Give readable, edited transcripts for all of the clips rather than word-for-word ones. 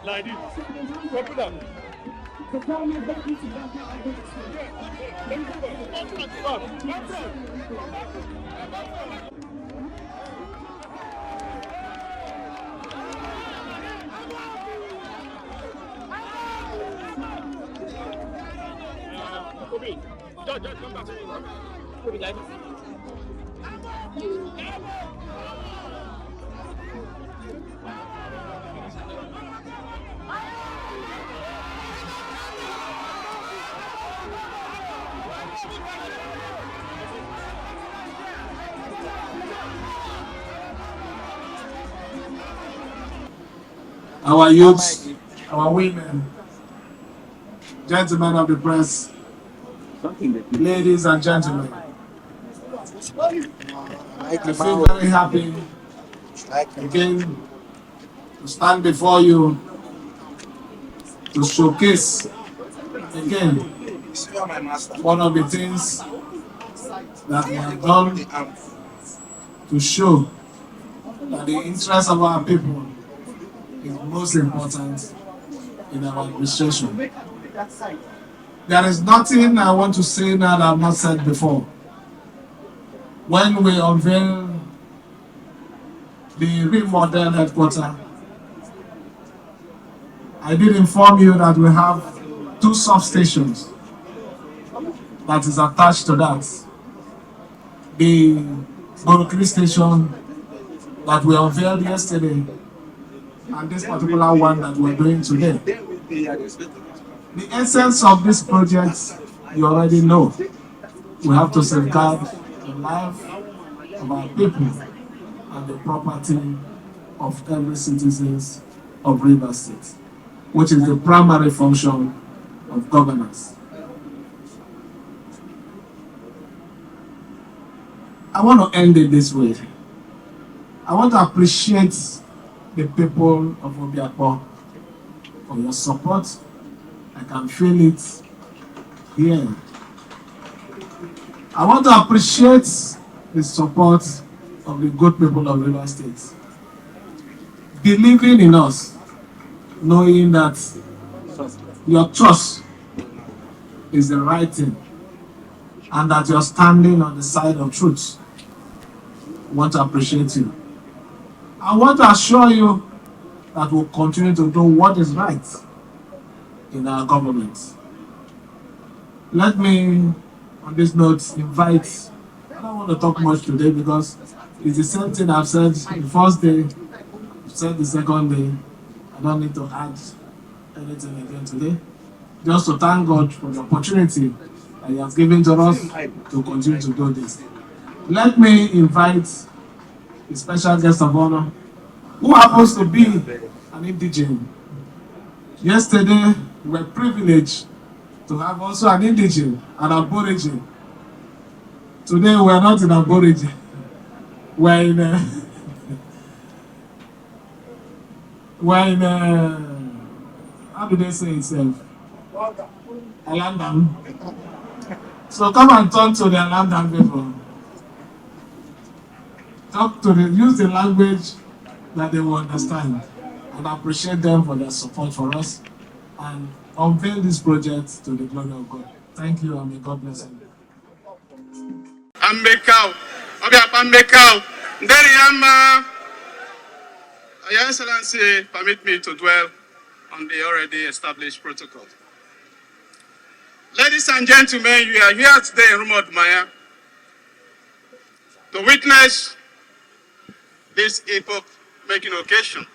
Like this. Put it up. Obi, just come back. Obi, like this. Our youths, our women, gentlemen of the press, ladies and gentlemen, I feel very happy again to stand before you to showcase again one of the things that we have done to show that the interest of our people is most important in our administration. There is nothing I want to say now that I have not said before. When we unveil the remodeled headquarters, I did inform you that we have 2 substations that is attached to that. The Borno station that we unveiled yesterday and this particular one that we're doing today. The essence of this project, you already know. We have to safeguard the life of our people and the property of every citizen of Rivers State, which is the primary function of governance. I want to end it this way. I want to appreciate the people of Obio Akpor for your support. I can feel it here. I want to appreciate the support of the good people of Rivers State. Believing in us, knowing that your trust is the right thing and that you're standing on the side of truth. I want to appreciate you. I want to assure you that we'll continue to do what is right in our government. Let me, on this note, invite, I don't want to talk much today because it's the same thing I've said the first day, I've said the second day. I don't need to add anything again today. Just to thank God for the opportunity that He has given to us to continue to do this. Let me invite the special guest of honor, who happens to be an indigene. Yesterday, we were privileged to have also an indigene, an aborigine. Today, we are not in aborigine. We are in how do they say itself? Alandan. So come and talk to the Alandan people. Talk to them, use the language that they will understand, and appreciate them for their support for us and unveil this project to the glory of God. Thank you, and may God bless you. Your Excellency, permit me to dwell on the already established protocol. Ladies and gentlemen, we are here today in Rumodumaya to witness this epoch-making occasion,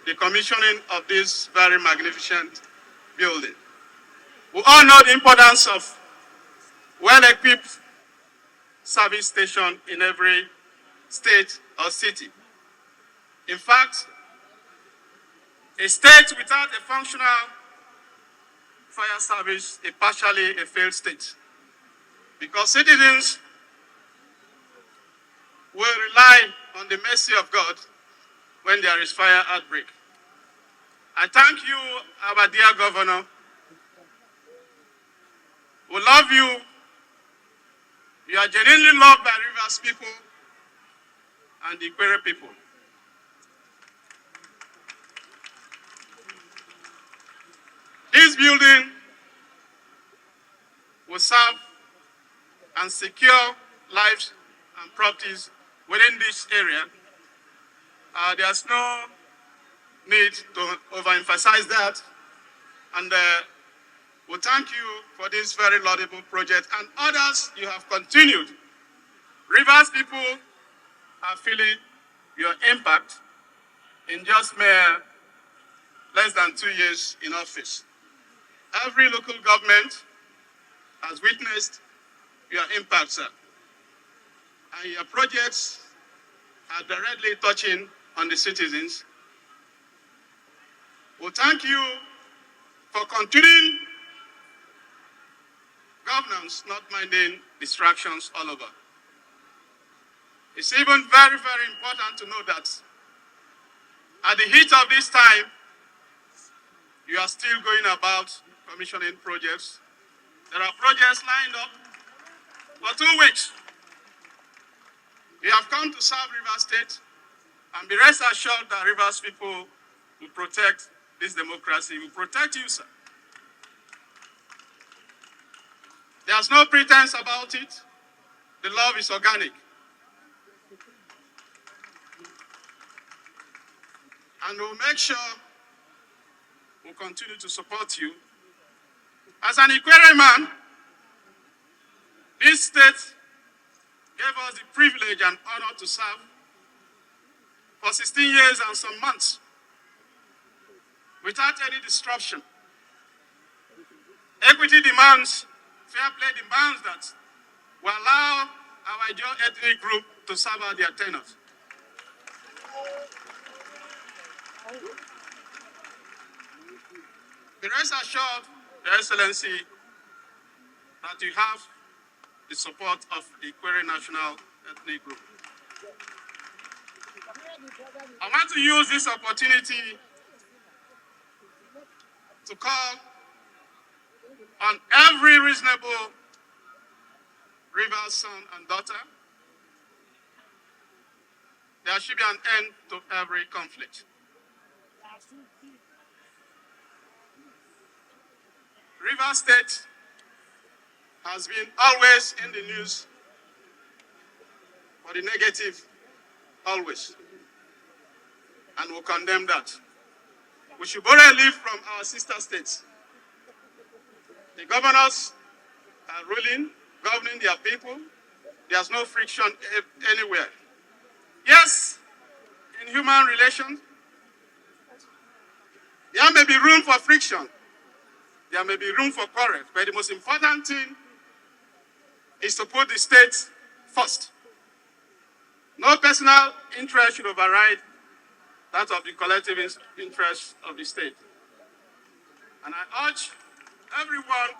the commissioning of this very magnificent building. We all know the importance of well-equipped service station in every state or city. In fact, a state without a functional fire service is partially a failed state. because citizens will rely on the mercy of God when there is fire outbreak. I thank you, our dear Governor. We love you. You are genuinely loved by Rivers people and the Ikwerre people. This building will serve and secure lives and properties within this area. There's no need to overemphasize that. And we thank you for this very laudable project and others you have continued. Rivers people are feeling your impact in just less than 2 years in office. Every local government has witnessed your impact, sir. And your projects are directly touching on the citizens. We thank you for continuing governance, not minding distractions all over. It's even very, very important to know that at the heat of this time, you are still going about commissioning projects. There are projects lined up for 2 weeks. You have come to serve Rivers State, and be rest assured that Rivers people will protect this democracy, will protect you, sir. There's no pretense about it. The love is organic. And we'll make sure we'll continue to support you. As an Ikwerre man, this state gave us the privilege and honor to serve for 16 years and some months without any disruption. Equity demands, fair play demands that we allow our Ijaw ethnic group to serve out their tenures. Be rest assured, Your Excellency, that you have the support of the Ikwerre National Ethnic Group. I want to use this opportunity to call on every reasonable Rivers son and daughter. There should be an end to every conflict. Rivers State has been always in the news for the negative, always. And we'll condemn that. We should borrow a leaf from our sister states. The governors are ruling, governing their people. There's no friction anywhere. Yes, in human relations, there may be room for friction. There may be room for quarrel, but the most important thing is to put the state first. No personal interest should override that of the collective interest of the state. And I urge everyone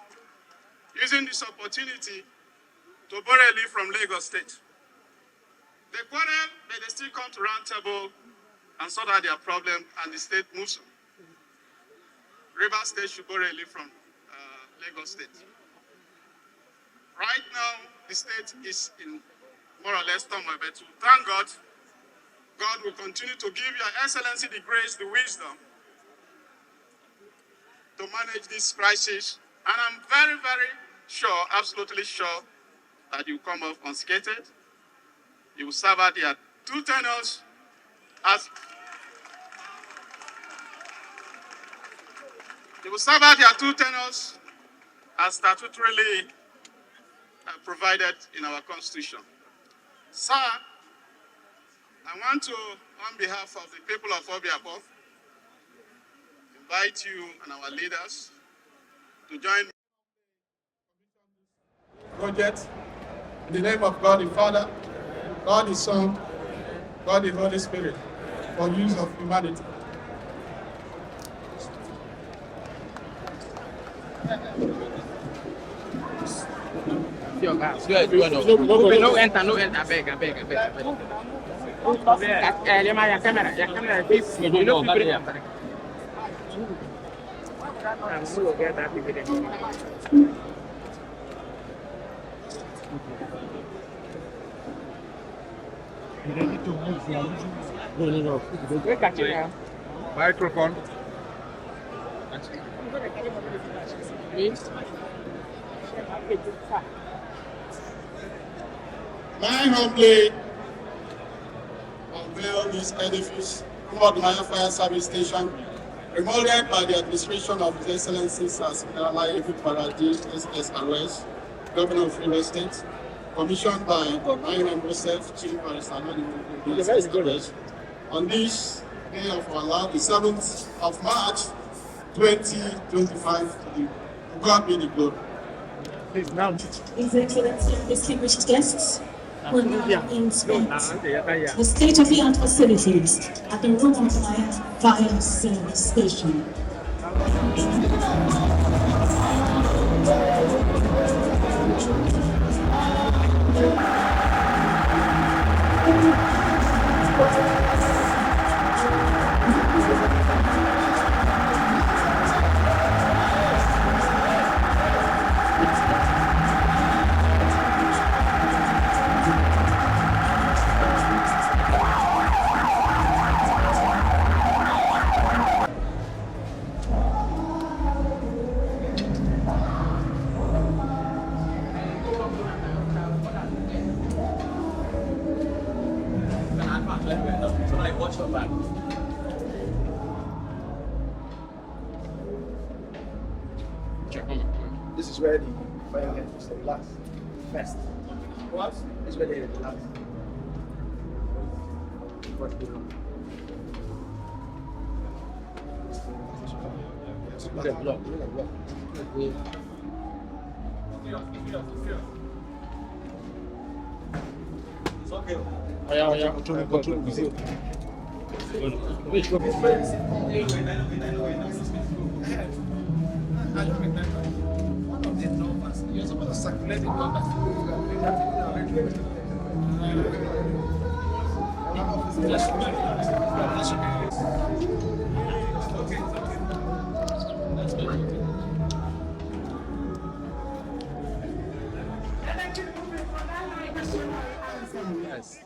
using this opportunity to borrow a leaf from Lagos State. They quarrel, but they still come to round table and sort out their problem, and the state moves on. Rivers State should borrow a leaf from Lagos State. Right now, the state is in more or less turmoil, but thank God, God will continue to give Your Excellency the grace, the wisdom to manage this crisis. And I'm very, very sure, absolutely sure, that you come off unscathed. You will serve out your 2 tenures as statutorily provided in our Constitution. Sir, I want to, on behalf of the people of Obio Akpor, invite you and our leaders to join me. Project in the name of God the Father, God the Son, God the Holy Spirit, for use of humanity. No enter, beg. Your camera, please. You know, No. Microphone. May I humbly unveil this edifice, Fubara Fire Service Station, remodeled by the administration of His Excellency Sir Siminalayi Fubara, SSRS, Governor of River State, commissioned by INM Joseph, Chief Barrister Hanny Woko, on this day of our Lord, the 7th of March, 2025. To God be the glory. His Excellency, distinguished guests, will now inspect the state-of-the-art facilities at the Fubara Fire Service Station. Watch your back. This is where the fire head is the last. First. What? This is where they last. The block. It's okay. You're supposed to circulate the numbers. Yes.